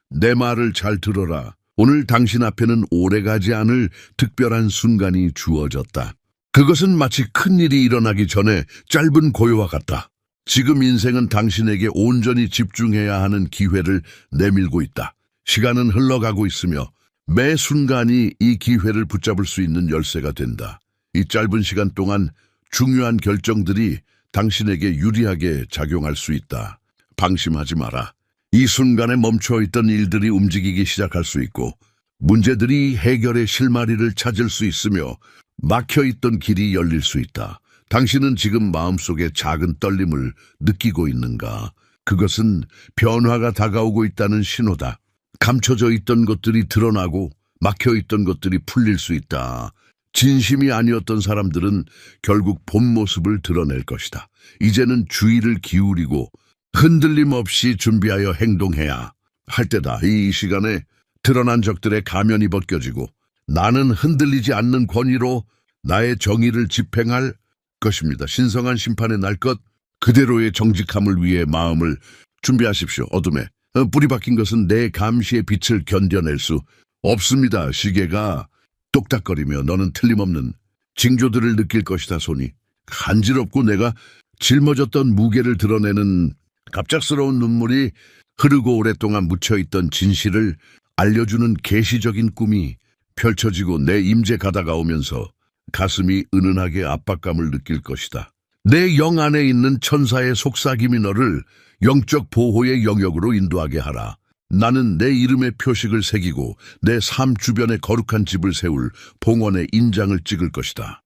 내 말을 잘 들어라. 오늘 당신 앞에는 오래가지 않을 특별한 순간이 주어졌다. 그것은 마치 큰일이 일어나기 전에 짧은 고요와 같다. 지금 인생은 당신에게 온전히 집중해야 하는 기회를 내밀고 있다. 시간은 흘러가고 있으며 매 순간이 이 기회를 붙잡을 수 있는 열쇠가 된다. 이 짧은 시간 동안 중요한 결정들이 당신에게 유리하게 작용할 수 있다. 방심하지 마라. 이 순간에 멈춰있던 일들이 움직이기 시작할 수 있고 문제들이 해결의 실마리를 찾을 수 있으며 막혀있던 길이 열릴 수 있다. 당신은 지금 마음속에 작은 떨림을 느끼고 있는가? 그것은 변화가 다가오고 있다는 신호다. 감춰져 있던 것들이 드러나고 막혀있던 것들이 풀릴 수 있다. 진심이 아니었던 사람들은 결국 본 모습을 드러낼 것이다. 이제는 주의를 기울이고 흔들림 없이 준비하여 행동해야 할 때다. 이 시간에 드러난 적들의 가면이 벗겨지고 나는 흔들리지 않는 권위로 나의 정의를 집행할 것입니다. 신성한 심판의 날 것 그대로의 정직함을 위해 마음을 준비하십시오. 어둠에 뿌리 박힌 것은 내 감시의 빛을 견뎌낼 수 없습니다. 시계가 똑딱거리며 너는 틀림없는 징조들을 느낄 것이다. 손이 간지럽고 내가 짊어졌던 무게를 드러내는 갑작스러운 눈물이 흐르고 오랫동안 묻혀있던 진실을 알려주는 계시적인 꿈이 펼쳐지고 내 임재가 다가오면서 가슴이 은은하게 압박감을 느낄 것이다. 내 영 안에 있는 천사의 속삭임이 너를 영적 보호의 영역으로 인도하게 하라. 나는 내 이름의 표식을 새기고 내 삶 주변에 거룩한 집을 세울 봉헌의 인장을 찍을 것이다.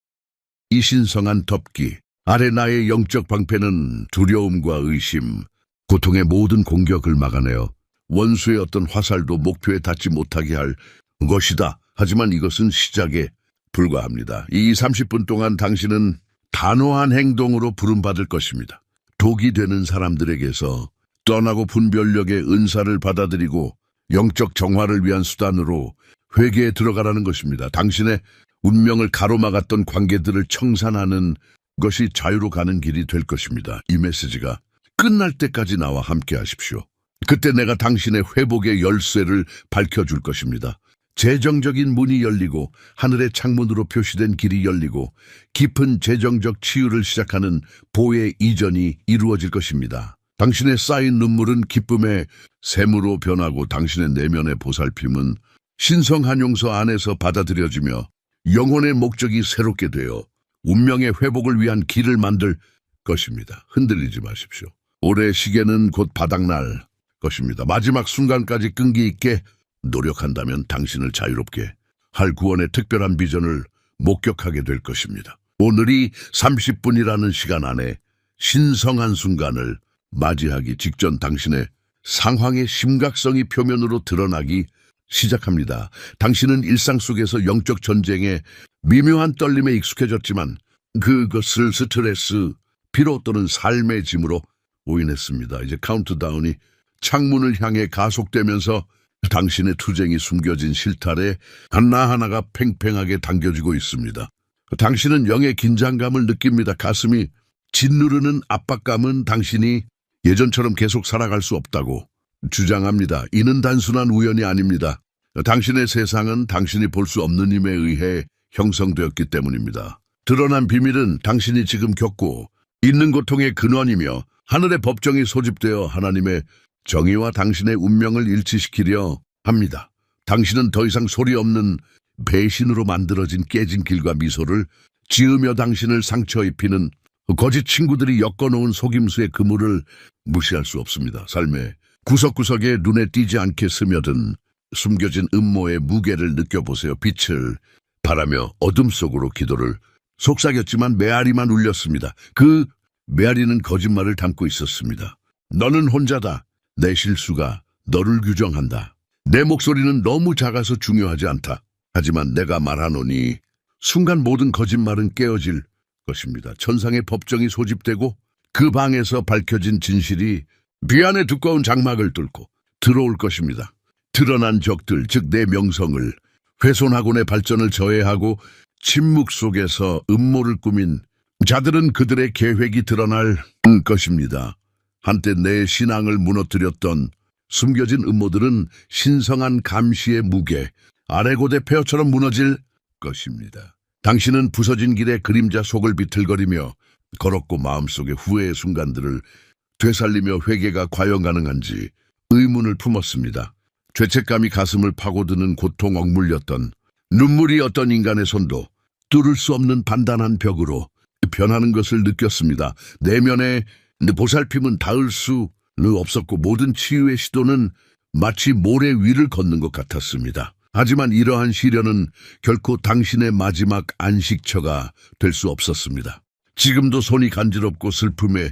이 신성한 덮기 아래 나의 영적 방패는 두려움과 의심, 고통의 모든 공격을 막아내어 원수의 어떤 화살도 목표에 닿지 못하게 할 것이다. 하지만 이것은 시작에 불과합니다. 이 30분 동안 당신은 단호한 행동으로 부름받을 것입니다. 독이 되는 사람들에게서 떠나고 분별력의 은사를 받아들이고 영적 정화를 위한 수단으로 회개에 들어가라는 것입니다. 당신의 운명을 가로막았던 관계들을 청산하는 것이 자유로 가는 길이 될 것입니다. 이 메시지가 끝날 때까지 나와 함께 하십시오. 그때 내가 당신의 회복의 열쇠를 밝혀줄 것입니다. 재정적인 문이 열리고 하늘의 창문으로 표시된 길이 열리고 깊은 재정적 치유를 시작하는 보혜 이전이 이루어질 것입니다. 당신의 쌓인 눈물은 기쁨의 샘으로 변하고 당신의 내면의 보살핌은 신성한 용서 안에서 받아들여지며 영혼의 목적이 새롭게 되어 운명의 회복을 위한 길을 만들 것입니다. 흔들리지 마십시오. 올해 시계는 곧 바닥날 것입니다. 마지막 순간까지 끈기 있게 노력한다면 당신을 자유롭게 할 구원의 특별한 비전을 목격하게 될 것입니다. 오늘이 30분이라는 시간 안에 신성한 순간을 맞이하기 직전 당신의 상황의 심각성이 표면으로 드러나기 시작합니다. 당신은 일상 속에서 영적 전쟁에 미묘한 떨림에 익숙해졌지만 그것을 스트레스, 피로 또는 삶의 짐으로 오인했습니다. 이제 카운트다운이 창문을 향해 가속되면서 당신의 투쟁이 숨겨진 실타래 하나하나가 팽팽하게 당겨지고 있습니다. 당신은 영의 긴장감을 느낍니다. 가슴이 짓누르는 압박감은 당신이 예전처럼 계속 살아갈 수 없다고 주장합니다. 이는 단순한 우연이 아닙니다. 당신의 세상은 당신이 볼 수 없는 힘에 의해 형성되었기 때문입니다. 드러난 비밀은 당신이 지금 겪고 있는 고통의 근원이며 하늘의 법정이 소집되어 하나님의 정의와 당신의 운명을 일치시키려 합니다. 당신은 더 이상 소리 없는 배신으로 만들어진 깨진 길과 미소를 지으며 당신을 상처 입히는 거짓 친구들이 엮어놓은 속임수의 그물을 무시할 수 없습니다. 삶의 구석구석에 눈에 띄지 않게 스며든 숨겨진 음모의 무게를 느껴보세요. 빛을 바라며 어둠 속으로 기도를 속삭였지만 메아리만 울렸습니다. 그 메아리는 거짓말을 담고 있었습니다. 너는 혼자다. 내 실수가 너를 규정한다. 내 목소리는 너무 작아서 중요하지 않다. 하지만 내가 말하노니 순간 모든 거짓말은 깨어질 것입니다. 천상의 법정이 소집되고 그 방에서 밝혀진 진실이 비안의 두꺼운 장막을 뚫고 들어올 것입니다. 드러난 적들, 즉 내 명성을 훼손하고 내 발전을 저해하고 침묵 속에서 음모를 꾸민 자들은 그들의 계획이 드러날 것입니다. 한때 내 신앙을 무너뜨렸던 숨겨진 음모들은 신성한 감시의 무게, 아레고대 폐허처럼 무너질 것입니다. 당신은 부서진 길에 그림자 속을 비틀거리며 걸었고 마음속의 후회의 순간들을 되살리며 회개가 과연 가능한지 의문을 품었습니다. 죄책감이 가슴을 파고드는 고통 억물렸던 눈물이 어떤 인간의 손도 뚫을 수 없는 단단한 벽으로 변하는 것을 느꼈습니다. 내면의 보살핌은 닿을 수는 없었고 모든 치유의 시도는 마치 모래 위를 걷는 것 같았습니다. 하지만 이러한 시련은 결코 당신의 마지막 안식처가 될 수 없었습니다. 지금도 손이 간지럽고 슬픔에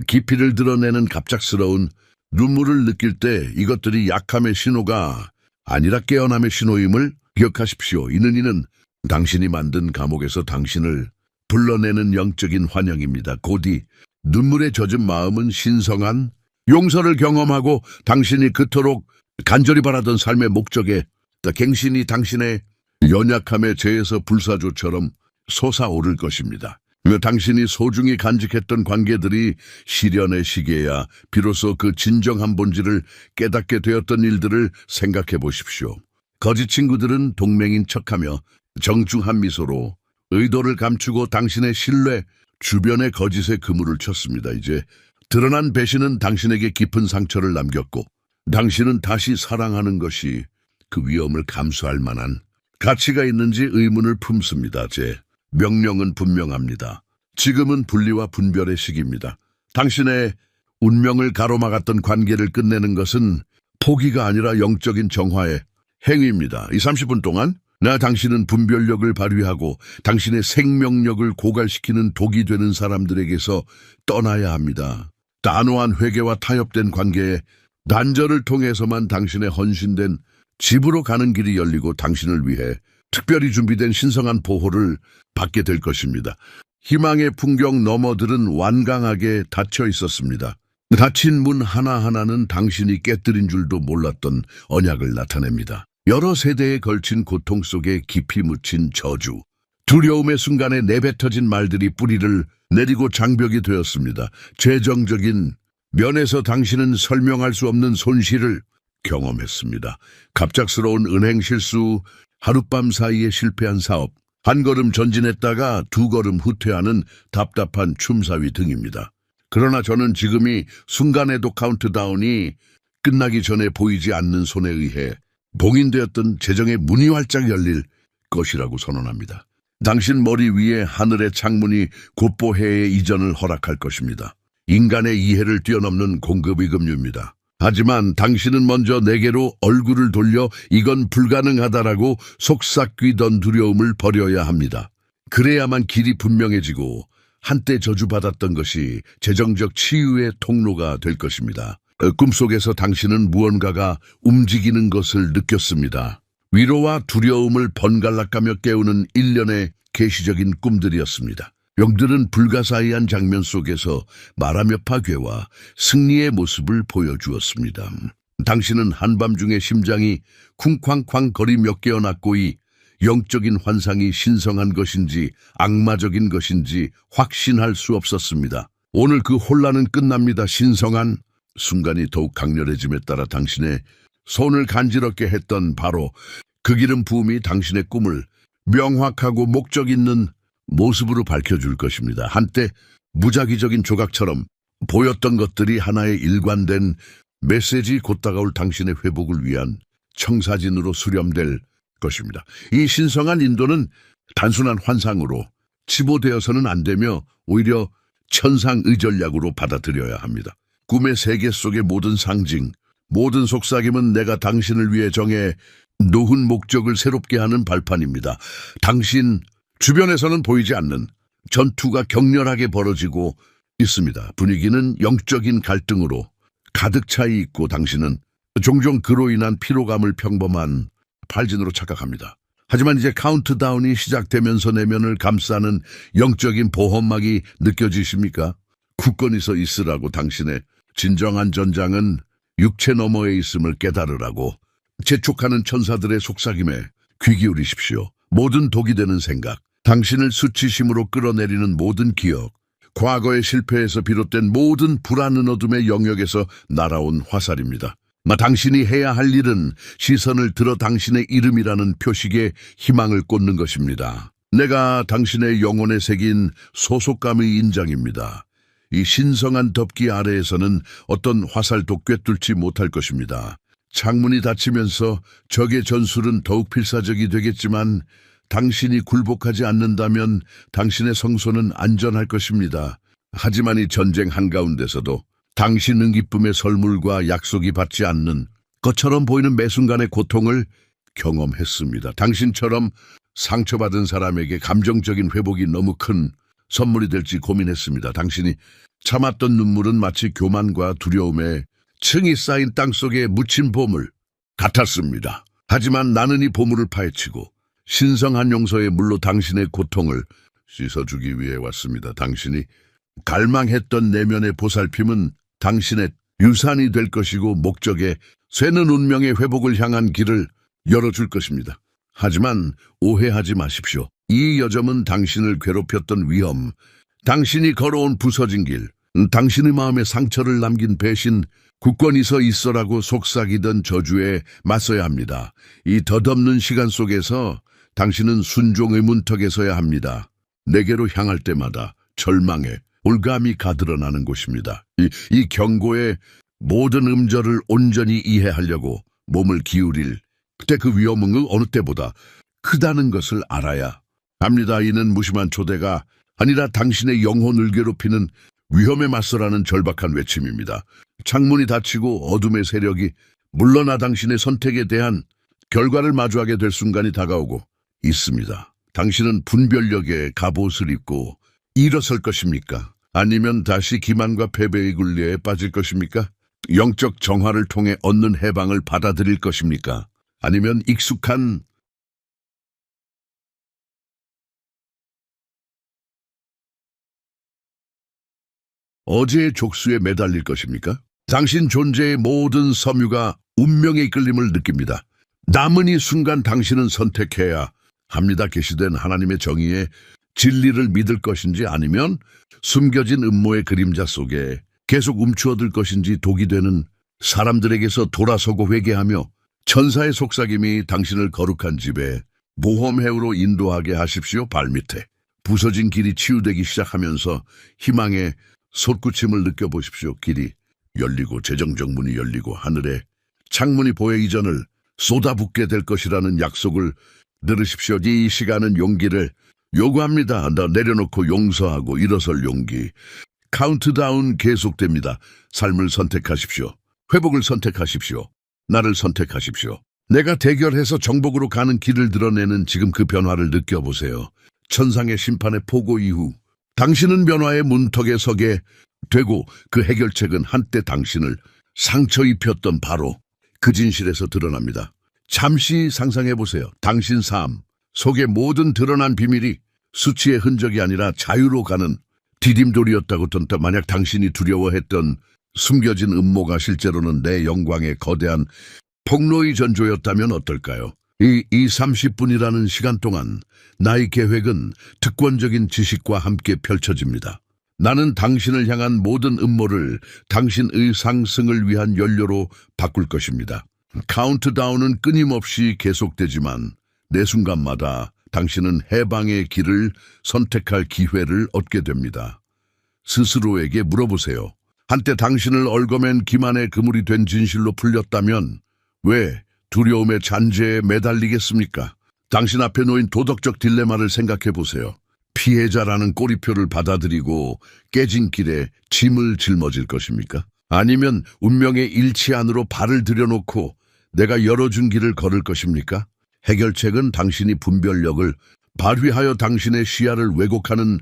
깊이를 드러내는 갑작스러운 눈물을 느낄 때 이것들이 약함의 신호가 아니라 깨어남의 신호임을 기억하십시오. 이는 당신이 만든 감옥에서 당신을 불러내는 영적인 환영입니다. 곧이 눈물에 젖은 마음은 신성한 용서를 경험하고 당신이 그토록 간절히 바라던 삶의 목적에 갱신이 당신의 연약함의 재에서 불사조처럼 솟아오를 것입니다. 당신이 소중히 간직했던 관계들이 시련의 시기에야 비로소 그 진정한 본질을 깨닫게 되었던 일들을 생각해 보십시오. 거짓 친구들은 동맹인 척하며 정중한 미소로 의도를 감추고 당신의 신뢰, 주변의 거짓에 그물을 쳤습니다. 이제 드러난 배신은 당신에게 깊은 상처를 남겼고 당신은 다시 사랑하는 것이 그 위험을 감수할 만한 가치가 있는지 의문을 품습니다. 제 명령은 분명합니다. 지금은 분리와 분별의 시기입니다. 당신의 운명을 가로막았던 관계를 끝내는 것은 포기가 아니라 영적인 정화의 행위입니다. 이 30분 동안 당신은 분별력을 발휘하고 당신의 생명력을 고갈시키는 독이 되는 사람들에게서 떠나야 합니다. 단호한 회개와 타협된 관계의 단절을 통해서만 당신의 헌신된 집으로 가는 길이 열리고 당신을 위해 특별히 준비된 신성한 보호를 받게 될 것입니다. 희망의 풍경 너머들은 완강하게 닫혀 있었습니다. 닫힌 문 하나하나는 당신이 깨뜨린 줄도 몰랐던 언약을 나타냅니다. 여러 세대에 걸친 고통 속에 깊이 묻힌 저주, 두려움의 순간에 내뱉어진 말들이 뿌리를 내리고 장벽이 되었습니다. 재정적인 면에서 당신은 설명할 수 없는 손실을 경험했습니다. 갑작스러운 은행 실수, 하룻밤 사이에 실패한 사업, 한 걸음 전진했다가 두 걸음 후퇴하는 답답한 춤사위 등입니다. 그러나 저는 지금이 순간에도 카운트다운이 끝나기 전에 보이지 않는 손에 의해 봉인되었던 재정의 문이 활짝 열릴 것이라고 선언합니다. 당신 머리 위에 하늘의 창문이 곧보해의 이전을 허락할 것입니다. 인간의 이해를 뛰어넘는 공급위급류입니다. 하지만 당신은 먼저 내게로 얼굴을 돌려 이건 불가능하다라고 속삭이던 두려움을 버려야 합니다. 그래야만 길이 분명해지고 한때 저주받았던 것이 재정적 치유의 통로가 될 것입니다. 꿈속에서 당신은 무언가가 움직이는 것을 느꼈습니다. 위로와 두려움을 번갈아가며 깨우는 일련의 계시적인 꿈들이었습니다. 영들은 불가사의한 장면 속에서 마라메파괴와 승리의 모습을 보여주었습니다. 당신은 한밤중에 심장이 쿵쾅쾅 거리며 깨어났고 이 영적인 환상이 신성한 것인지 악마적인 것인지 확신할 수 없었습니다. 오늘 그 혼란은 끝납니다. 신성한 순간이 더욱 강렬해짐에 따라 당신의 손을 간지럽게 했던 바로 그 기름 부음이 당신의 꿈을 명확하고 목적 있는 모습으로 밝혀줄 것입니다. 한때 무작위적인 조각처럼 보였던 것들이 하나의 일관된 메시지, 곧 다가올 당신의 회복을 위한 청사진으로 수렴될 것입니다. 이 신성한 인도는 단순한 환상으로 치부되어서는 안 되며 오히려 천상의전략으로 받아들여야 합니다. 꿈의 세계 속의 모든 상징, 모든 속삭임은 내가 당신을 위해 정해 놓은 목적을 새롭게 하는 발판입니다. 당신 주변에서는 보이지 않는 전투가 격렬하게 벌어지고 있습니다. 분위기는 영적인 갈등으로 가득 차 있고 당신은 종종 그로 인한 피로감을 평범한 발진으로 착각합니다. 하지만 이제 카운트다운이 시작되면서 내면을 감싸는 영적인 보호막이 느껴지십니까? 굳건히 서 있으라고. 당신의 진정한 전장은 육체 너머에 있음을 깨달으라고. 재촉하는 천사들의 속삭임에 귀 기울이십시오. 모든 독이 되는 생각, 당신을 수치심으로 끌어내리는 모든 기억, 과거의 실패에서 비롯된 모든 불안한 어둠의 영역에서 날아온 화살입니다. 당신이 해야 할 일은 시선을 들어 당신의 이름이라는 표식에 희망을 꽂는 것입니다. 내가 당신의 영혼에 새긴 소속감의 인장입니다. 이 신성한 덮기 아래에서는 어떤 화살도 꿰뚫지 못할 것입니다. 창문이 닫히면서 적의 전술은 더욱 필사적이 되겠지만 당신이 굴복하지 않는다면 당신의 성소는 안전할 것입니다. 하지만 이 전쟁 한가운데서도 당신 은기쁨의 설물과 약속이 받지 않는 것처럼 보이는 매 순간의 고통을 경험했습니다. 당신처럼 상처받은 사람에게 감정적인 회복이 너무 큰 선물이 될지 고민했습니다. 당신이 참았던 눈물은 마치 교만과 두려움에 층이 쌓인 땅속에 묻힌 보물 같았습니다. 하지만 나는 이 보물을 파헤치고 신성한 용서의 물로 당신의 고통을 씻어주기 위해 왔습니다. 당신이 갈망했던 내면의 보살핌은 당신의 유산이 될 것이고 목적에 쇠는 운명의 회복을 향한 길을 열어줄 것입니다. 하지만 오해하지 마십시오. 이 여점은 당신을 괴롭혔던 위험, 당신이 걸어온 부서진 길, 당신의 마음에 상처를 남긴 배신, 굳건히 서 있어라고 속삭이던 저주에 맞서야 합니다. 이 덧없는 시간 속에서 당신은 순종의 문턱에 서야 합니다. 내게로 향할 때마다 절망에 올감이 가드러나는 곳입니다. 이 경고의 모든 음절을 온전히 이해하려고 몸을 기울일 그때 그 위험은 어느 때보다 크다는 것을 알아야 합니다. 이는 무심한 초대가 아니라 당신의 영혼을 괴롭히는 위험에 맞서라는 절박한 외침입니다. 창문이 닫히고 어둠의 세력이 물러나 당신의 선택에 대한 결과를 마주하게 될 순간이 다가오고 있습니다. 당신은 분별력의 갑옷을 입고 일어설 것입니까? 아니면 다시 기만과 패배의 굴레에 빠질 것입니까? 영적 정화를 통해 얻는 해방을 받아들일 것입니까? 아니면 익숙한 어제의 족수에 매달릴 것입니까? 당신 존재의 모든 섬유가 운명의 이끌림을 느낍니다. 남은 이 순간 당신은 선택해야 합니다. 계시된 하나님의 정의에 진리를 믿을 것인지 아니면 숨겨진 음모의 그림자 속에 계속 움츠어들 것인지 독이 되는 사람들에게서 돌아서고 회개하며 천사의 속삭임이 당신을 거룩한 집에 모험해우로 인도하게 하십시오. 발밑에 부서진 길이 치유되기 시작하면서 희망의 솟구침을 느껴보십시오. 길이 열리고 재정적 문이 열리고 하늘에 창문이 보이기 전을 쏟아붓게 될 것이라는 약속을 들으십시오. 이 시간은 용기를 요구합니다. 내려놓고 용서하고 일어설 용기. 카운트다운 계속됩니다. 삶을 선택하십시오. 회복을 선택하십시오. 나를 선택하십시오. 내가 대결해서 정복으로 가는 길을 드러내는 지금 그 변화를 느껴보세요. 천상의 심판의 포고 이후 당신은 변화의 문턱에 서게 되고 그 해결책은 한때 당신을 상처 입혔던 바로 그 진실에서 드러납니다. 잠시 상상해보세요. 당신 삶 속의 모든 드러난 비밀이 수치의 흔적이 아니라 자유로 가는 디딤돌이었다고 던다. 만약 당신이 두려워했던 숨겨진 음모가 실제로는 내 영광의 거대한 폭로의 전조였다면 어떨까요? 이 30분이라는 시간 동안 나의 계획은 특권적인 지식과 함께 펼쳐집니다. 나는 당신을 향한 모든 음모를 당신의 상승을 위한 연료로 바꿀 것입니다. 카운트다운은 끊임없이 계속되지만 내 순간마다 당신은 해방의 길을 선택할 기회를 얻게 됩니다. 스스로에게 물어보세요. 한때 당신을 얽어맨 기만의 그물이 된 진실로 풀렸다면 왜 두려움의 잔재에 매달리겠습니까? 당신 앞에 놓인 도덕적 딜레마를 생각해 보세요. 피해자라는 꼬리표를 받아들이고 깨진 길에 짐을 짊어질 것입니까? 아니면 운명의 일치 안으로 발을 들여놓고 내가 열어준 길을 걸을 것입니까? 해결책은 당신이 분별력을 발휘하여 당신의 시야를 왜곡하는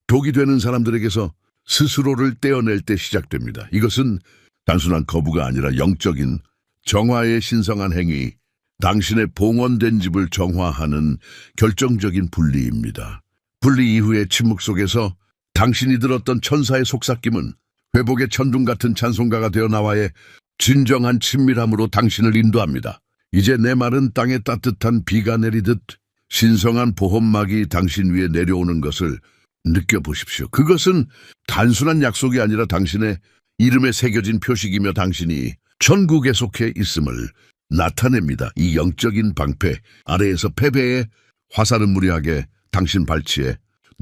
독이 되는 사람들에게서 스스로를 떼어낼 때 시작됩니다. 이것은 단순한 거부가 아니라 영적인 정화의 신성한 행위, 당신의 봉헌된 집을 정화하는 결정적인 분리입니다. 분리 이후의 침묵 속에서 당신이 들었던 천사의 속삭임은 회복의 천둥 같은 찬송가가 되어 나와의 진정한 친밀함으로 당신을 인도합니다. 이제 내 말은 땅에 따뜻한 비가 내리듯 신성한 보호막이 당신 위에 내려오는 것을 느껴보십시오. 그것은 단순한 약속이 아니라 당신의 이름에 새겨진 표식이며 당신이 천국에 속해 있음을 나타냅니다. 이 영적인 방패 아래에서 패배의 화살은 무리하게 당신 발치에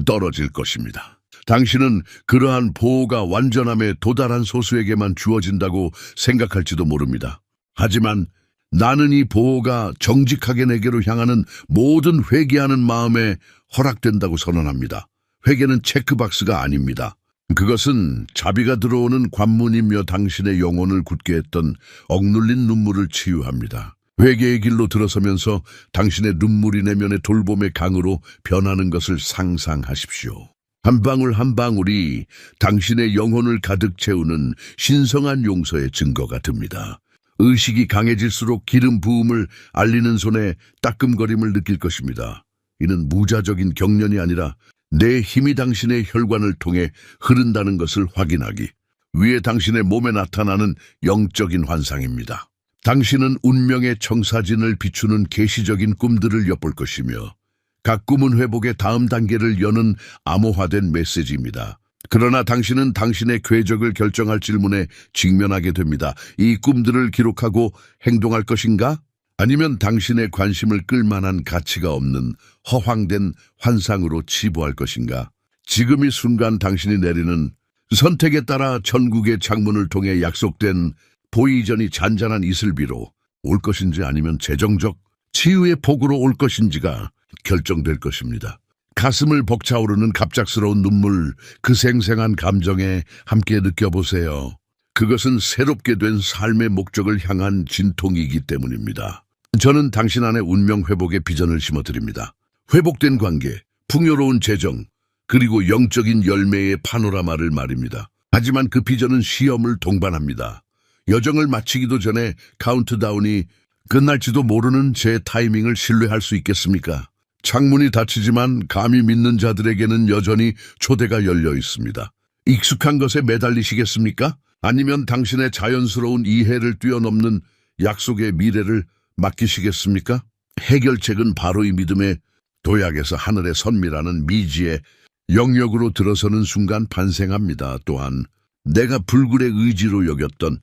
떨어질 것입니다. 당신은 그러한 보호가 완전함에 도달한 소수에게만 주어진다고 생각할지도 모릅니다. 하지만 나는 이 보호가 정직하게 내게로 향하는 모든 회개하는 마음에 허락된다고 선언합니다. 회개는 체크박스가 아닙니다. 그것은 자비가 들어오는 관문이며 당신의 영혼을 굳게 했던 억눌린 눈물을 치유합니다. 회개의 길로 들어서면서 당신의 눈물이 내면의 돌봄의 강으로 변하는 것을 상상하십시오. 한 방울 한 방울이 당신의 영혼을 가득 채우는 신성한 용서의 증거가 됩니다. 의식이 강해질수록 기름 부음을 알리는 손에 따끔거림을 느낄 것입니다. 이는 무자적인 경련이 아니라 내 힘이 당신의 혈관을 통해 흐른다는 것을 확인하기 위해 당신의 몸에 나타나는 영적인 환상입니다. 당신은 운명의 청사진을 비추는 계시적인 꿈들을 엿볼 것이며 각 꿈은 회복의 다음 단계를 여는 암호화된 메시지입니다. 그러나 당신은 당신의 궤적을 결정할 질문에 직면하게 됩니다. 이 꿈들을 기록하고 행동할 것인가? 아니면 당신의 관심을 끌만한 가치가 없는 허황된 환상으로 치부할 것인가? 지금 이 순간 당신이 내리는 선택에 따라 천국의 창문을 통해 약속된 보이전이 잔잔한 이슬비로 올 것인지 아니면 재정적 치유의 폭우로 올 것인지가 결정될 것입니다. 가슴을 벅차오르는 갑작스러운 눈물, 그 생생한 감정에 함께 느껴보세요. 그것은 새롭게 된 삶의 목적을 향한 진통이기 때문입니다. 저는 당신 안에 운명 회복의 비전을 심어드립니다. 회복된 관계, 풍요로운 재정, 그리고 영적인 열매의 파노라마를 말입니다. 하지만 그 비전은 시험을 동반합니다. 여정을 마치기도 전에 카운트다운이 끝날지도 모르는 제 타이밍을 신뢰할 수 있겠습니까? 창문이 닫히지만 감히 믿는 자들에게는 여전히 초대가 열려 있습니다. 익숙한 것에 매달리시겠습니까? 아니면 당신의 자연스러운 이해를 뛰어넘는 약속의 미래를 맡기시겠습니까? 해결책은 바로 이 믿음의 도약에서 하늘의 선미라는 미지의 영역으로 들어서는 순간 반생합니다. 또한 내가 불굴의 의지로 여겼던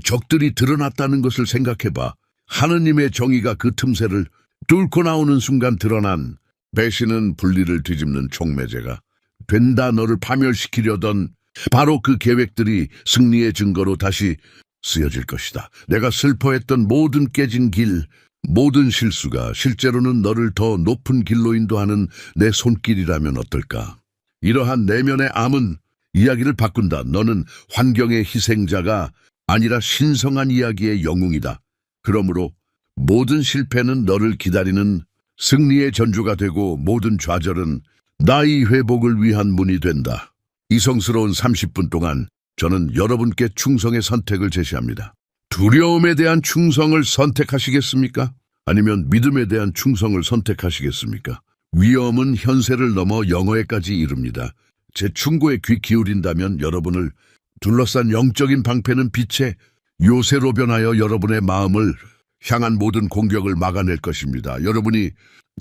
적들이 드러났다는 것을 생각해봐. 하느님의 정의가 그 틈새를 뚫고 나오는 순간 드러난 배신은 분리를 뒤집는 촉매제가 된다. 너를 파멸시키려던 바로 그 계획들이 승리의 증거로 다시 쓰여질 것이다. 내가 슬퍼했던 모든 깨진 길, 모든 실수가 실제로는 너를 더 높은 길로 인도하는 내 손길이라면 어떨까? 이러한 내면의 암은 이야기를 바꾼다. 너는 환경의 희생자가 아니라 신성한 이야기의 영웅이다. 그러므로 모든 실패는 너를 기다리는 승리의 전주가 되고 모든 좌절은 나의 회복을 위한 문이 된다. 이성스러운 30분 동안 저는 여러분께 충성의 선택을 제시합니다. 두려움에 대한 충성을 선택하시겠습니까? 아니면 믿음에 대한 충성을 선택하시겠습니까? 위험은 현세를 넘어 영어에까지 이릅니다. 제 충고에 귀 기울인다면 여러분을 둘러싼 영적인 방패는 빛의 요새로 변하여 여러분의 마음을 향한 모든 공격을 막아낼 것입니다. 여러분이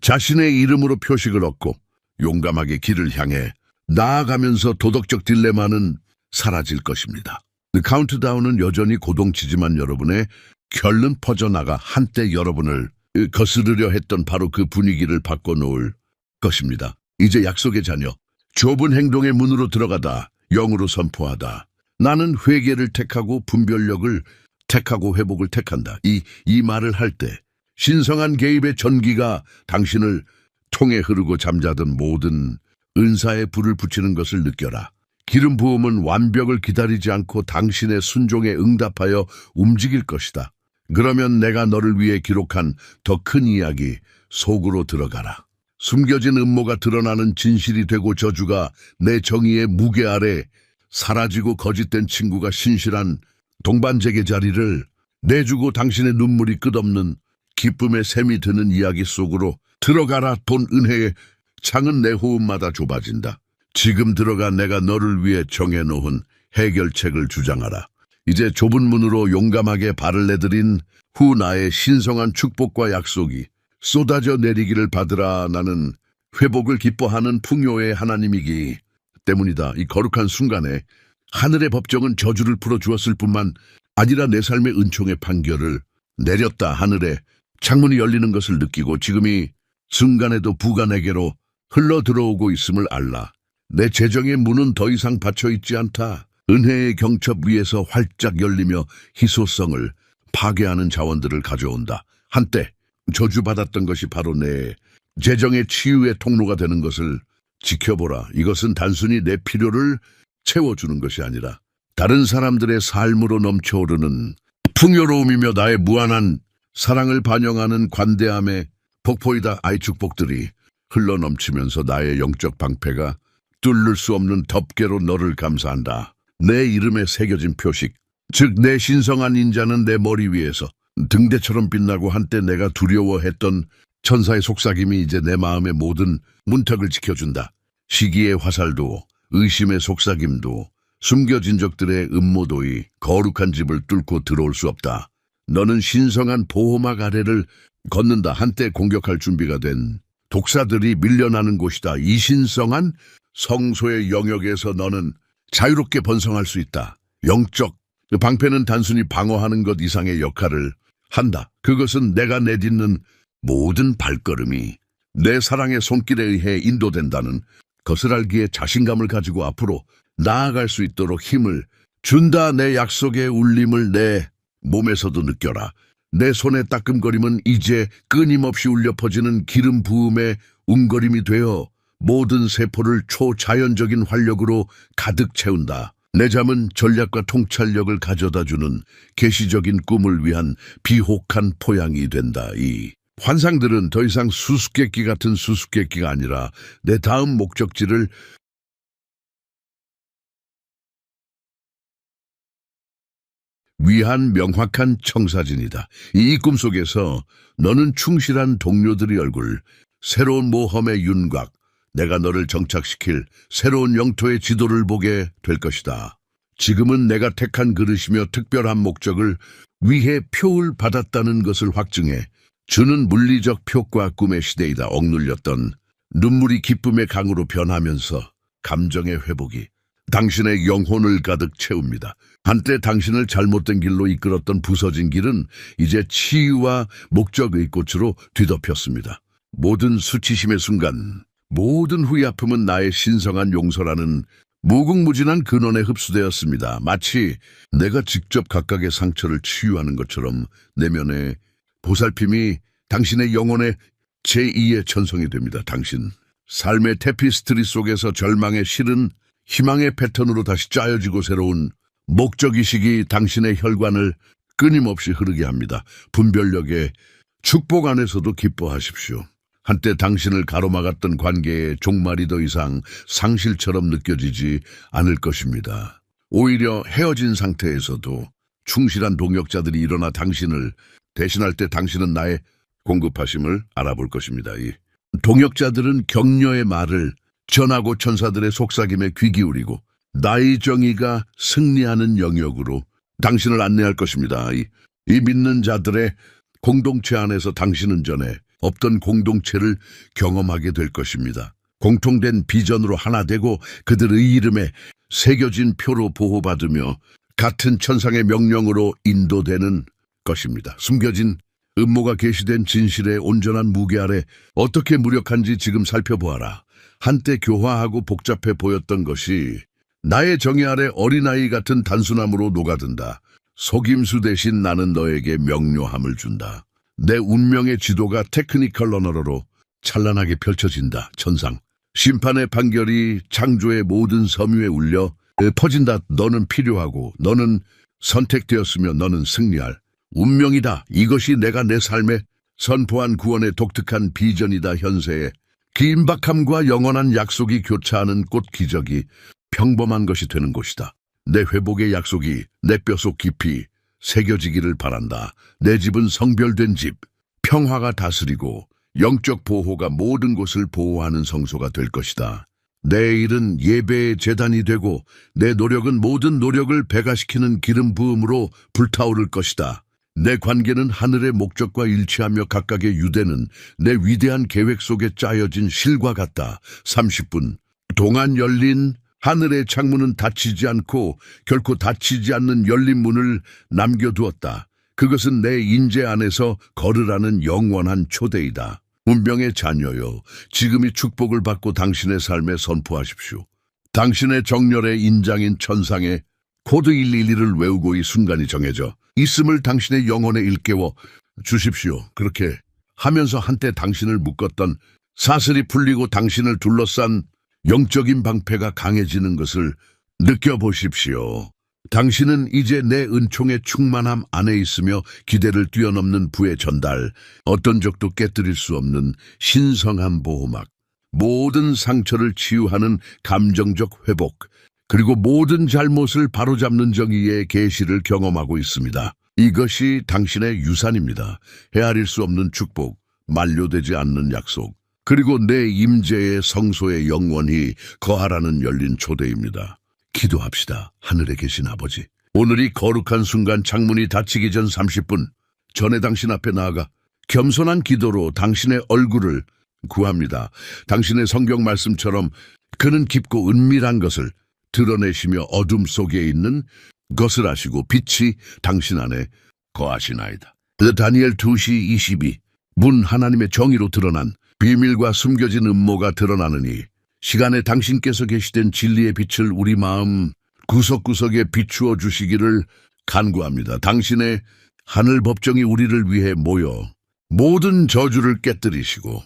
자신의 이름으로 표식을 얻고 용감하게 길을 향해 나아가면서 도덕적 딜레마는 사라질 것입니다. 카운트다운은 여전히 고동치지만 여러분의 결론 퍼져나가 한때 여러분을 거스르려 했던 바로 그 분위기를 바꿔놓을 것입니다. 이제 약속의 자녀, 좁은 행동의 문으로 들어가다, 영으로 선포하다. 나는 회개를 택하고 분별력을 택하고 회복을 택한다. 이 말을 할 때 신성한 개입의 전기가 당신을 통해 흐르고 잠자던 모든 은사의 불을 붙이는 것을 느껴라. 기름 부음은 완벽을 기다리지 않고 당신의 순종에 응답하여 움직일 것이다. 그러면 내가 너를 위해 기록한 더 큰 이야기 속으로 들어가라. 숨겨진 음모가 드러나는 진실이 되고 저주가 내 정의의 무게 아래 사라지고 거짓된 친구가 신실한 동반자의 자리를 내주고 당신의 눈물이 끝없는 기쁨의 샘이 드는 이야기 속으로 들어가라. 본 은혜의 창은 내 호흡마다 좁아진다. 지금 들어가 내가 너를 위해 정해놓은 해결책을 주장하라. 이제 좁은 문으로 용감하게 발을 내들인 후 나의 신성한 축복과 약속이 쏟아져 내리기를 받으라. 나는 회복을 기뻐하는 풍요의 하나님이기 때문이다. 이 거룩한 순간에 하늘의 법정은 저주를 풀어주었을 뿐만 아니라 내 삶의 은총의 판결을 내렸다. 하늘에 창문이 열리는 것을 느끼고 지금 이 순간에도 부가 내게로 흘러 들어오고 있음을 알라. 내 재정의 문은 더 이상 닫혀 있지 않다. 은혜의 경첩 위에서 활짝 열리며 희소성을 파괴하는 자원들을 가져온다. 한때 저주받았던 것이 바로 내 재정의 치유의 통로가 되는 것을 지켜보라. 이것은 단순히 내 필요를 채워주는 것이 아니라 다른 사람들의 삶으로 넘쳐오르는 풍요로움이며 나의 무한한 사랑을 반영하는 관대함의 폭포이다. 아이 축복들이 흘러넘치면서 나의 영적 방패가 뚫을 수 없는 덮개로 너를 감사한다. 내 이름에 새겨진 표식, 즉 내 신성한 인자는 내 머리 위에서 등대처럼 빛나고 한때 내가 두려워했던 천사의 속삭임이 이제 내 마음의 모든 문턱을 지켜준다. 시기의 화살도 의심의 속삭임도 숨겨진 적들의 음모도이 거룩한 집을 뚫고 들어올 수 없다. 너는 신성한 보호막 아래를 걷는다. 한때 공격할 준비가 된 독사들이 밀려나는 곳이다. 이 신성한 성소의 영역에서 너는 자유롭게 번성할 수 있다. 영적 방패는 단순히 방어하는 것 이상의 역할을 한다. 그것은 내가 내딛는 모든 발걸음이 내 사랑의 손길에 의해 인도된다는 것을 알기에 자신감을 가지고 앞으로 나아갈 수 있도록 힘을 준다. 내 약속의 울림을 내 몸에서도 느껴라. 내 손의 따끔거림은 이제 끊임없이 울려 퍼지는 기름 부음의 웅거림이 되어 모든 세포를 초자연적인 활력으로 가득 채운다. 내 잠은 전략과 통찰력을 가져다주는 계시적인 꿈을 위한 비혹한 포양이 된다. 이 환상들은 더 이상 수수께끼 같은 수수께끼가 아니라 내 다음 목적지를 위한 명확한 청사진이다. 이 꿈속에서 너는 충실한 동료들의 얼굴, 새로운 모험의 윤곽, 내가 너를 정착시킬 새로운 영토의 지도를 보게 될 것이다. 지금은 내가 택한 그릇이며 특별한 목적을 위해 표를 받았다는 것을 확증해 주는 물리적 표과 꿈의 시대이다. 억눌렸던 눈물이 기쁨의 강으로 변하면서 감정의 회복이 당신의 영혼을 가득 채웁니다. 한때 당신을 잘못된 길로 이끌었던 부서진 길은 이제 치유와 목적의 꽃으로 뒤덮였습니다. 모든 수치심의 순간, 모든 후회 아픔은 나의 신성한 용서라는 무궁무진한 근원에 흡수되었습니다. 마치 내가 직접 각각의 상처를 치유하는 것처럼 내면의 보살핌이 당신의 영혼의 제2의 천성이 됩니다. 당신 삶의 테피스트리 속에서 절망의 실은 희망의 패턴으로 다시 짜여지고 새로운 목적의식이 당신의 혈관을 끊임없이 흐르게 합니다. 분별력의 축복 안에서도 기뻐하십시오. 한때 당신을 가로막았던 관계의 종말이 더 이상 상실처럼 느껴지지 않을 것입니다. 오히려 헤어진 상태에서도 충실한 동역자들이 일어나 당신을 대신할 때 당신은 나의 공급하심을 알아볼 것입니다. 이 동역자들은 격려의 말을 전하고 천사들의 속삭임에 귀 기울이고 나의 정의가 승리하는 영역으로 당신을 안내할 것입니다. 이 믿는 자들의 공동체 안에서 당신은 전에 없던 공동체를 경험하게 될 것입니다. 공통된 비전으로 하나 되고 그들의 이름에 새겨진 표로 보호받으며 같은 천상의 명령으로 인도되는 것입니다. 숨겨진 음모가 계시된 진실의 온전한 무게 아래 어떻게 무력한지 지금 살펴보아라. 한때 교화하고 복잡해 보였던 것이 나의 정의 아래 어린아이 같은 단순함으로 녹아든다. 속임수 대신 나는 너에게 명료함을 준다. 내 운명의 지도가 테크니컬 러너로 찬란하게 펼쳐진다. 천상 심판의 판결이 창조의 모든 섬유에 울려 퍼진다. 너는 필요하고 너는 선택되었으며 너는 승리할 운명이다. 이것이 내가 내 삶에 선포한 구원의 독특한 비전이다. 현세의 긴박함과 영원한 약속이 교차하는 꽃 기적이 평범한 것이 되는 곳이다. 내 회복의 약속이 내 뼛속 깊이 새겨지기를 바란다. 내 집은 성별된 집, 평화가 다스리고 영적 보호가 모든 곳을 보호하는 성소가 될 것이다. 내 일은 예배의 제단이 되고 내 노력은 모든 노력을 배가시키는 기름 부음으로 불타오를 것이다. 내 관계는 하늘의 목적과 일치하며 각각의 유대는 내 위대한 계획 속에 짜여진 실과 같다. 30분 동안 열린 하늘의 창문은 닫히지 않고 결코 닫히지 않는 열린 문을 남겨두었다. 그것은 내 인재 안에서 걸으라는 영원한 초대이다. 운명의 자녀여, 지금이 축복을 받고 당신의 삶에 선포하십시오. 당신의 정렬의 인장인 천상에 코드 111을 외우고 이 순간이 정해져 있음을 당신의 영혼에 일깨워 주십시오. 그렇게 하면서 한때 당신을 묶었던 사슬이 풀리고 당신을 둘러싼 영적인 방패가 강해지는 것을 느껴보십시오. 당신은 이제 내 은총의 충만함 안에 있으며 기대를 뛰어넘는 부의 전달, 어떤 적도 깨뜨릴 수 없는 신성한 보호막, 모든 상처를 치유하는 감정적 회복, 그리고 모든 잘못을 바로잡는 정의의 계시를 경험하고 있습니다. 이것이 당신의 유산입니다. 헤아릴 수 없는 축복, 만료되지 않는 약속, 그리고 내 임재의 성소에 영원히 거하라는 열린 초대입니다. 기도합시다. 하늘에 계신 아버지, 오늘이 거룩한 순간 창문이 닫히기 전 30분 전에 당신 앞에 나아가 겸손한 기도로 당신의 얼굴을 구합니다. 당신의 성경 말씀처럼 그는 깊고 은밀한 것을 드러내시며 어둠 속에 있는 것을 아시고 빛이 당신 안에 거하시나이다. 다니엘 2시 22. 문 하나님의 정의로 드러난 비밀과 숨겨진 음모가 드러나느니 시간에 당신께서 계시된 진리의 빛을 우리 마음 구석구석에 비추어 주시기를 간구합니다. 당신의 하늘 법정이 우리를 위해 모여 모든 저주를 깨뜨리시고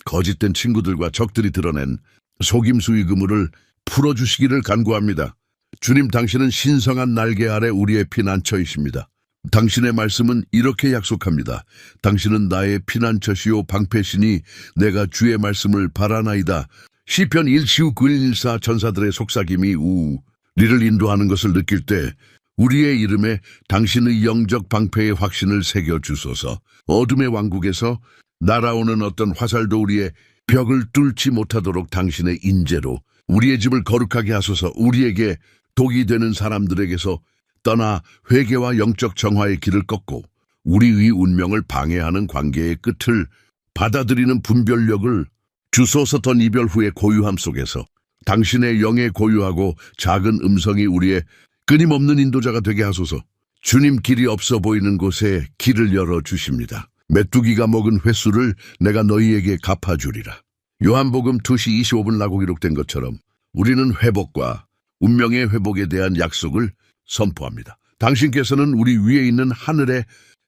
거짓된 친구들과 적들이 드러낸 속임수의 그물을 풀어주시기를 간구합니다. 주님, 당신은 신성한 날개 아래 우리의 피난처이십니다. 당신의 말씀은 이렇게 약속합니다. 당신은 나의 피난처시요 방패시니 내가 주의 말씀을 바라나이다. 시편 1시우 9114 전사들의 속삭임이 우리를 인도하는 것을 느낄 때 우리의 이름에 당신의 영적 방패의 확신을 새겨주소서. 어둠의 왕국에서 날아오는 어떤 화살도 우리의 벽을 뚫지 못하도록 당신의 인재로 우리의 집을 거룩하게 하소서. 우리에게 독이 되는 사람들에게서 떠나 회개와 영적 정화의 길을 꺾고 우리의 운명을 방해하는 관계의 끝을 받아들이는 분별력을 주소서. 던 이별 후의 고유함 속에서 당신의 영에 고유하고 작은 음성이 우리의 끊임없는 인도자가 되게 하소서. 주님, 길이 없어 보이는 곳에 길을 열어주십니다. 메뚜기가 먹은 횟수를 내가 너희에게 갚아주리라. 요한복음 2시 25분 라고 기록된 것처럼 우리는 회복과 운명의 회복에 대한 약속을 선포합니다. 당신께서는 우리 위에 있는 하늘의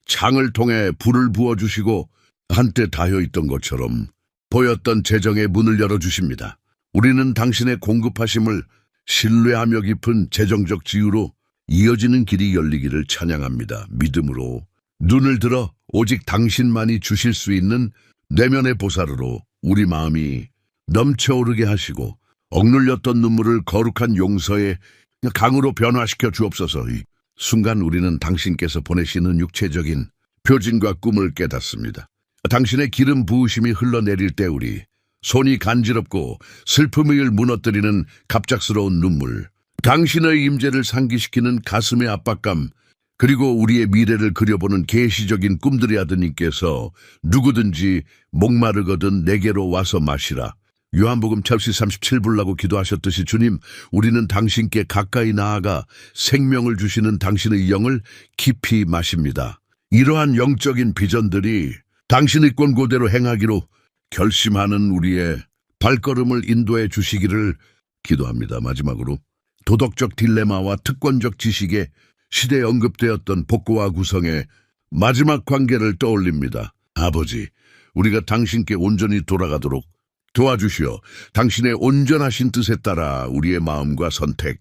창을 통해 불을 부어주시고 한때 닫혀있던 것처럼 보였던 재정의 문을 열어주십니다. 우리는 당신의 공급하심을 신뢰하며 깊은 재정적 지유로 이어지는 길이 열리기를 찬양합니다. 믿음으로 눈을 들어 오직 당신만이 주실 수 있는 내면의 보살으로 우리 마음이 넘쳐오르게 하시고 억눌렸던 눈물을 거룩한 용서의 강으로 변화시켜 주옵소서. 이 순간 우리는 당신께서 보내시는 육체적인 표징과 꿈을 깨닫습니다. 당신의 기름 부으심이 흘러내릴 때 우리 손이 간지럽고 슬픔을 무너뜨리는 갑작스러운 눈물, 당신의 임재를 상기시키는 가슴의 압박감, 그리고 우리의 미래를 그려보는 계시적인 꿈들의 아드님께서 누구든지 목마르거든 내게로 와서 마시라. 요한복음 7시 37분라고 기도하셨듯이 주님, 우리는 당신께 가까이 나아가 생명을 주시는 당신의 영을 깊이 마십니다. 이러한 영적인 비전들이 당신의 권고대로 행하기로 결심하는 우리의 발걸음을 인도해 주시기를 기도합니다. 마지막으로 도덕적 딜레마와 특권적 지식에 시대에 언급되었던 복고와 구성의 마지막 관계를 떠올립니다. 아버지, 우리가 당신께 온전히 돌아가도록 도와주시어 당신의 온전하신 뜻에 따라 우리의 마음과 선택,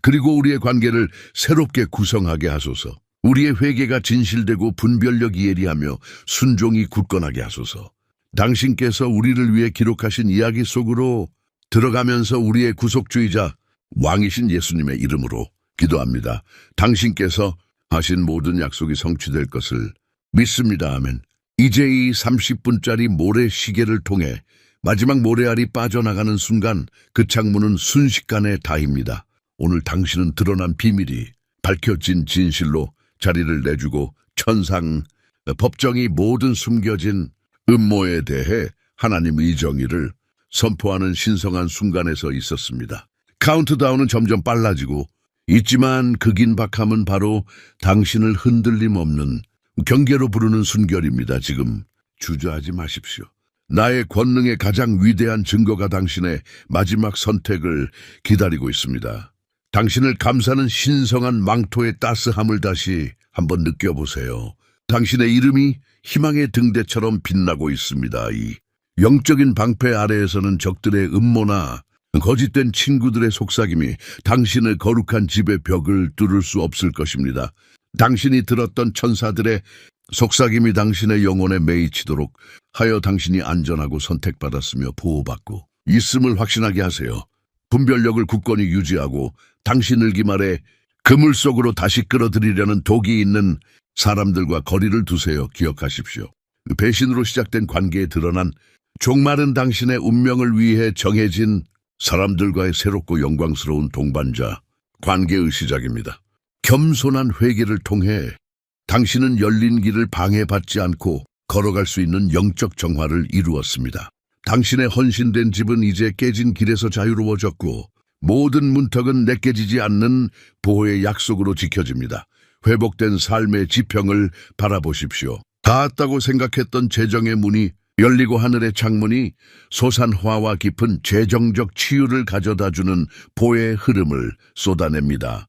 그리고 우리의 관계를 새롭게 구성하게 하소서. 우리의 회개가 진실되고 분별력이 예리하며 순종이 굳건하게 하소서. 당신께서 우리를 위해 기록하신 이야기 속으로 들어가면서 우리의 구속주의자 왕이신 예수님의 이름으로 기도합니다. 당신께서 하신 모든 약속이 성취될 것을 믿습니다. 아멘. 이제 이 30분짜리 모래시계를 통해 마지막 모래알이 빠져나가는 순간 그 창문은 순식간에 닫힙니다. 오늘 당신은 드러난 비밀이 밝혀진 진실로 자리를 내주고 천상, 법정이 모든 숨겨진 음모에 대해 하나님의 정의를 선포하는 신성한 순간에서 있었습니다. 카운트다운은 점점 빨라지고 있지만 그 긴박함은 바로 당신을 흔들림 없는 경계로 부르는 순결입니다. 지금 주저하지 마십시오. 나의 권능의 가장 위대한 증거가 당신의 마지막 선택을 기다리고 있습니다. 당신을 감싸는 신성한 망토의 따스함을 다시 한번 느껴보세요. 당신의 이름이 희망의 등대처럼 빛나고 있습니다. 이 영적인 방패 아래에서는 적들의 음모나 거짓된 친구들의 속삭임이 당신의 거룩한 집의 벽을 뚫을 수 없을 것입니다. 당신이 들었던 천사들의 속삭임이 당신의 영혼에 매이치도록 하여 당신이 안전하고 선택받았으며 보호받고 있음을 확신하게 하세요. 분별력을 굳건히 유지하고 당신을 기말에 그물 속으로 다시 끌어들이려는 독이 있는 사람들과 거리를 두세요. 기억하십시오. 배신으로 시작된 관계에 드러난 종말은 당신의 운명을 위해 정해진 사람들과의 새롭고 영광스러운 동반자 관계의 시작입니다. 겸손한 회개를 통해 당신은 열린 길을 방해받지 않고 걸어갈 수 있는 영적 정화를 이루었습니다. 당신의 헌신된 집은 이제 깨진 길에서 자유로워졌고 모든 문턱은 내깨지지 않는 보호의 약속으로 지켜집니다. 회복된 삶의 지평을 바라보십시오. 닿았다고 생각했던 재정의 문이 열리고 하늘의 창문이 소산화와 깊은 재정적 치유를 가져다주는 보의 흐름을 쏟아냅니다.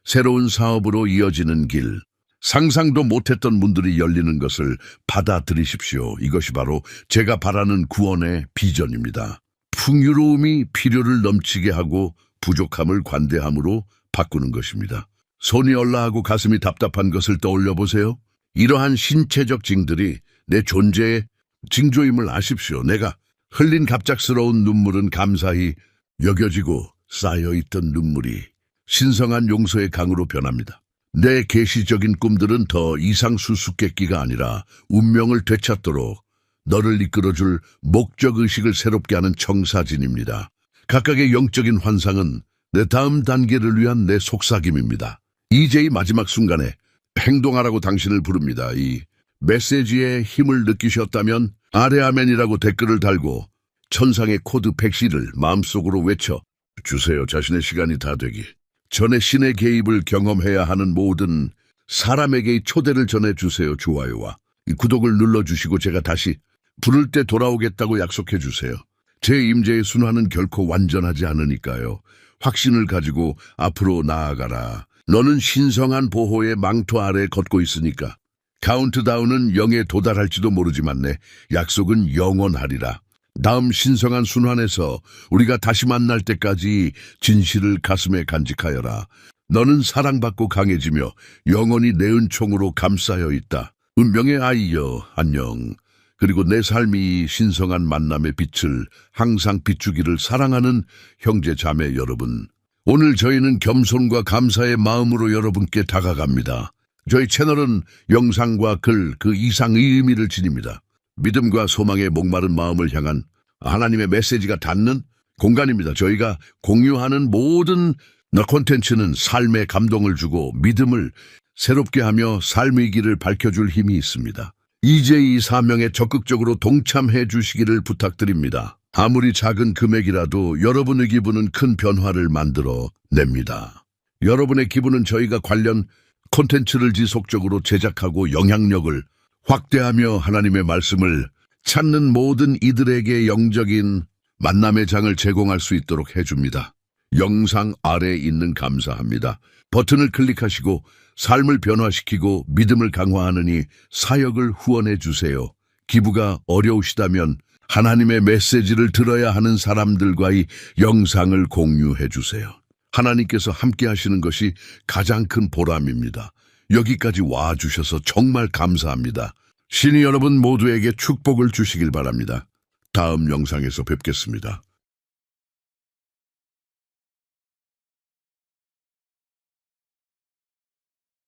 새로운 사업으로 이어지는 길, 상상도 못했던 문들이 열리는 것을 받아들이십시오. 이것이 바로 제가 바라는 구원의 비전입니다. 풍요로움이 필요를 넘치게 하고 부족함을 관대함으로 바꾸는 것입니다. 손이 얼라하고 가슴이 답답한 것을 떠올려 보세요. 이러한 신체적 징들이 내 존재의 징조임을 아십시오. 내가 흘린 갑작스러운 눈물은 감사히 여겨지고 쌓여있던 눈물이 신성한 용서의 강으로 변합니다. 내 계시적인 꿈들은 더 이상 수수께끼가 아니라 운명을 되찾도록 너를 이끌어줄 목적의식을 새롭게 하는 청사진입니다. 각각의 영적인 환상은 내 다음 단계를 위한 내 속삭임입니다. 이제 이 마지막 순간에 행동하라고 당신을 부릅니다. 이 메시지의 힘을 느끼셨다면 아래 아멘이라고 댓글을 달고 천상의 코드 100시를 마음속으로 외쳐 주세요. 자신의 시간이 다 되기 전에 신의 개입을 경험해야 하는 모든 사람에게 초대를 전해주세요. 좋아요와 구독을 눌러주시고 제가 다시 부를 때 돌아오겠다고 약속해 주세요. 제 임재의 순환은 결코 완전하지 않으니까요. 확신을 가지고 앞으로 나아가라. 너는 신성한 보호의 망토 아래 걷고 있으니까. 카운트다운은 0에 도달할지도 모르지만 내 약속은 영원하리라. 다음 신성한 순환에서 우리가 다시 만날 때까지 진실을 가슴에 간직하여라. 너는 사랑받고 강해지며 영원히 내 은총으로 감싸여 있다. 운명의 아이여 안녕. 그리고 내 삶이 신성한 만남의 빛을 항상 비추기를 사랑하는 형제 자매 여러분. 오늘 저희는 겸손과 감사의 마음으로 여러분께 다가갑니다. 저희 채널은 영상과 글 그 이상의 의미를 지닙니다. 믿음과 소망의 목마른 마음을 향한 하나님의 메시지가 닿는 공간입니다. 저희가 공유하는 모든 콘텐츠는 삶에 감동을 주고 믿음을 새롭게 하며 삶의 길을 밝혀줄 힘이 있습니다. 이제 이 사명에 적극적으로 동참해 주시기를 부탁드립니다. 아무리 작은 금액이라도 여러분의 기부는 큰 변화를 만들어 냅니다. 여러분의 기부는 저희가 관련 콘텐츠를 지속적으로 제작하고 영향력을 확대하며 하나님의 말씀을 찾는 모든 이들에게 영적인 만남의 장을 제공할 수 있도록 해줍니다. 영상 아래에 있는 감사합니다. 버튼을 클릭하시고 삶을 변화시키고 믿음을 강화하는 이 사역을 후원해 주세요. 기부가 어려우시다면 하나님의 메시지를 들어야 하는 사람들과의 영상을 공유해 주세요. 하나님께서 함께 하시는 것이 가장 큰 보람입니다. 여기까지 와주셔서 정말 감사합니다. 신이 여러분 모두에게 축복을 주시길 바랍니다. 다음 영상에서 뵙겠습니다.